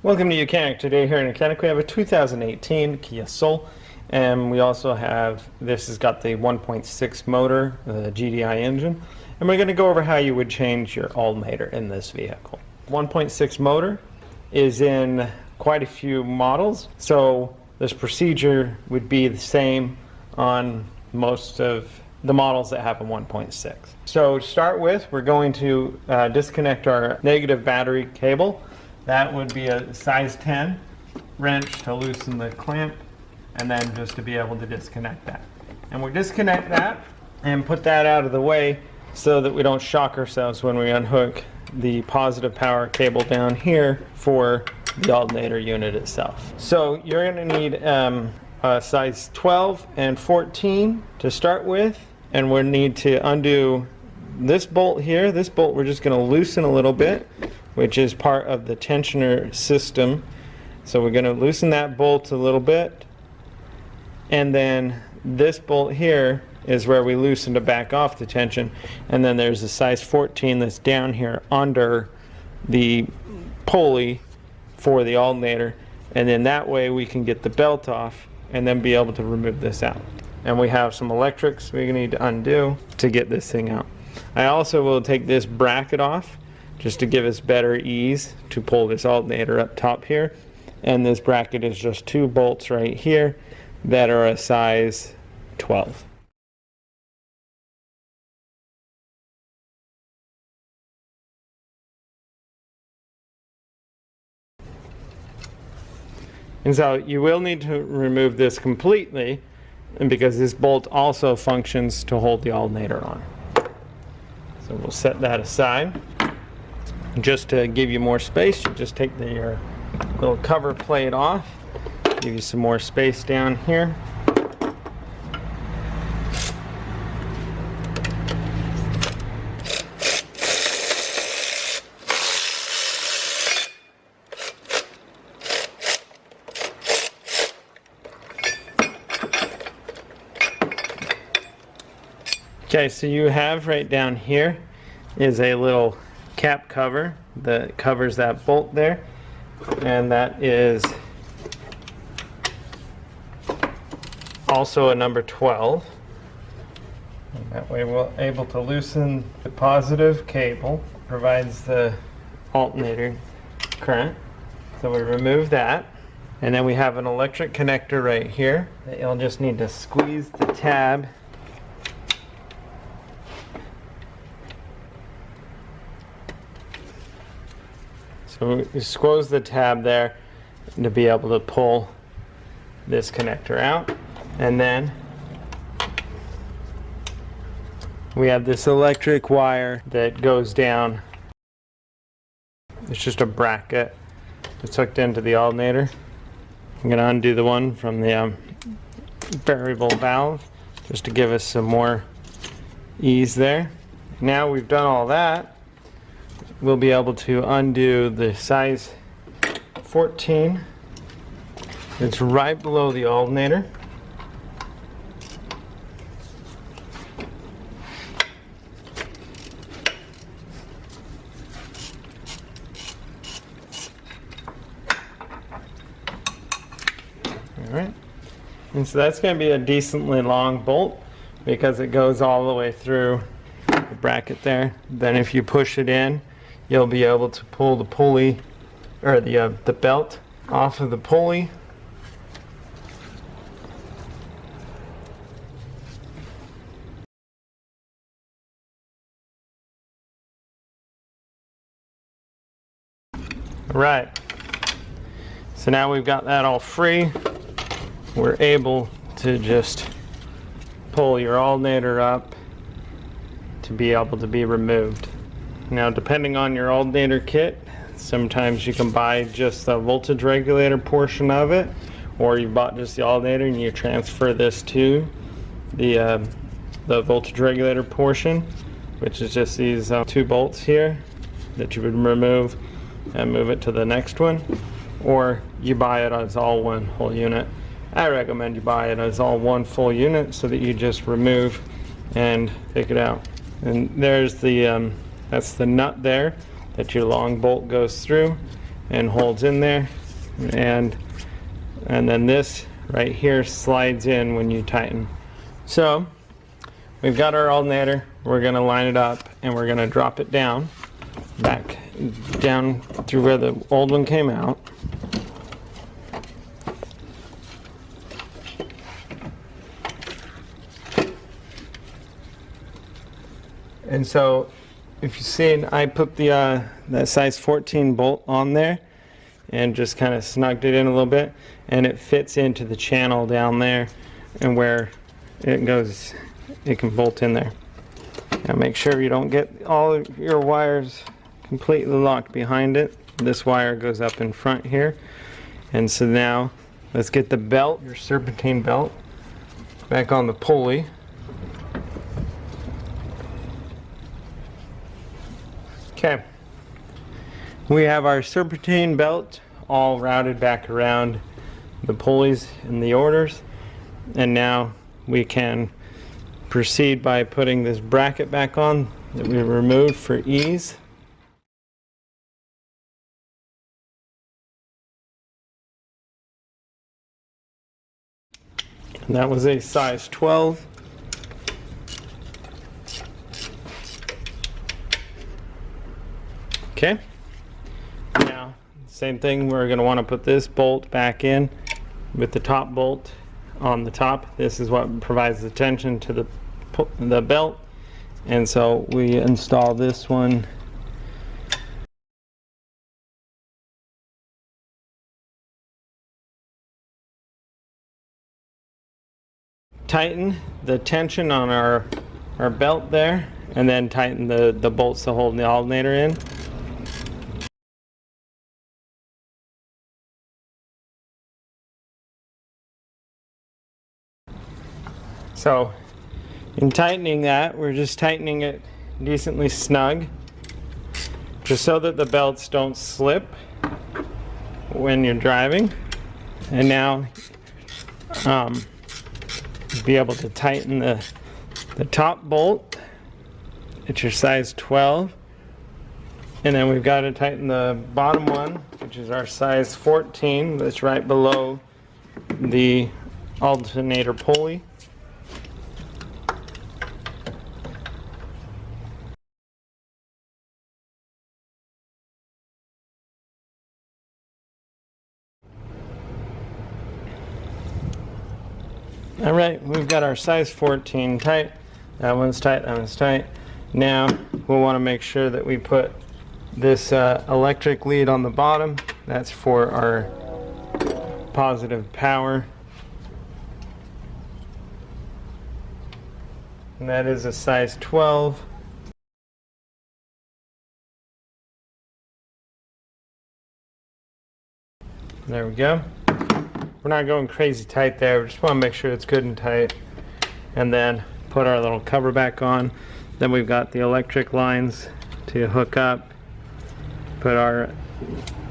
Welcome to YOUCANIC. Today here in YOUCANIC we have a 2018 Kia Soul, and we also have, this has got the 1.6 motor, the GDI engine, and we're going to go over how you would change your alternator in this vehicle. 1.6 motor is in quite a few models, so this procedure would be the same on most of the models that have a 1.6. So to start with, we're going to disconnect our negative battery cable. That would be a size 10 wrench to loosen the clamp, and then just to be able to disconnect that. And we'll disconnect that and put that out of the way so that we don't shock ourselves when we unhook the positive power cable down here for the alternator unit itself. So you're going to need a size 12 and 14 to start with, and we'll need to undo this bolt here. This bolt we're just going to loosen a little bit, which is part of the tensioner system. So we're going to loosen that bolt a little bit, and then this bolt here is where we loosen to back off the tension, and then there's a size 14 that's down here under the pulley for the alternator, and then that way we can get the belt off and then be able to remove this out. And we have some electrics we need to undo to get this thing out. I also will take this bracket off just to give us better ease to pull this alternator up top here. And this bracket is just two bolts right here that are a size 12. And so you will need to remove this completely, and because this bolt also functions to hold the alternator on. So we'll set that aside. Just to give you more space, you just take the little cover plate off, give you some more space down here. Okay, so you have right down here is a little cap cover that covers that bolt there, and that is also a number 12. And that way we're able to loosen the positive cable, provides the alternator current. So we remove that, and then we have an electric connector right here that you'll just need to squeeze the tab . So we squeeze the tab there to be able to pull this connector out. And then we have this electric wire that goes down. It's just a bracket that's hooked into the alternator. I'm going to undo the one from the variable valve just to give us some more ease there. Now we've done all that, we'll be able to undo the size 14. It's right below the alternator. Alright, and so that's going to be a decently long bolt because it goes all the way through the bracket there. Then if you push it in, you'll be able to pull the pulley, or the belt off of the pulley. Right. So now we've got that all free. We're able to just pull your alternator up to be able to be removed. Now, depending on your alternator kit, sometimes you can buy just the voltage regulator portion of it, or you bought just the alternator and you transfer this to the voltage regulator portion, which is just these two bolts here that you would remove and move it to the next one, or you buy it as all one whole unit. I recommend you buy it as all one full unit so that you just remove and take it out. And there's the that's the nut there that your long bolt goes through, and holds in there, and then this right here slides in when you tighten. So we've got our alternator. We're going to line it up and we're going to drop it down, back down through where the old one came out. And so if you see, I put the that size 14 bolt on there and just kind of snugged it in a little bit, and it fits into the channel down there, and where it goes, it can bolt in there. Now make sure you don't get all of your wires completely locked behind it. This wire goes up in front here. And so now let's get the belt, your serpentine belt, back on the pulley. Okay, we have our serpentine belt all routed back around the pulleys and the orders, and now we can proceed by putting this bracket back on that we removed for ease. And that was a size 12. Okay, now same thing, we're going to want to put this bolt back in with the top bolt on the top. This is what provides the tension to the belt, and so we install this one. Tighten the tension on our belt there, and then tighten the bolts to hold the alternator in. So in tightening that, we're just tightening it decently snug, just so that the belts don't slip when you're driving. And now be able to tighten the top bolt at your size 12, and then we've got to tighten the bottom one, which is our size 14, that's right below the alternator pulley. All right, we've got our size 14 tight. That one's tight, that one's tight. Now we'll want to make sure that we put this electric lead on the bottom. That's for our positive power. And that is a size 12. There we go. We're not going crazy tight there. We just want to make sure it's good and tight. And then put our little cover back on. Then we've got the electric lines to hook up. Put our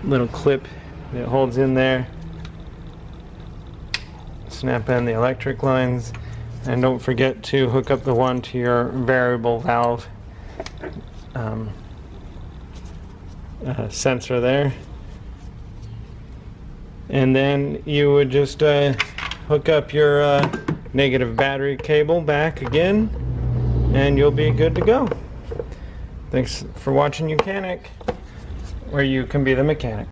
little clip that holds in there. Snap in the electric lines. And don't forget to hook up the one to your variable valve sensor there. And then you would just hook up your negative battery cable back again, and you'll be good to go. Thanks for watching YOUCANIC, where you can be the mechanic.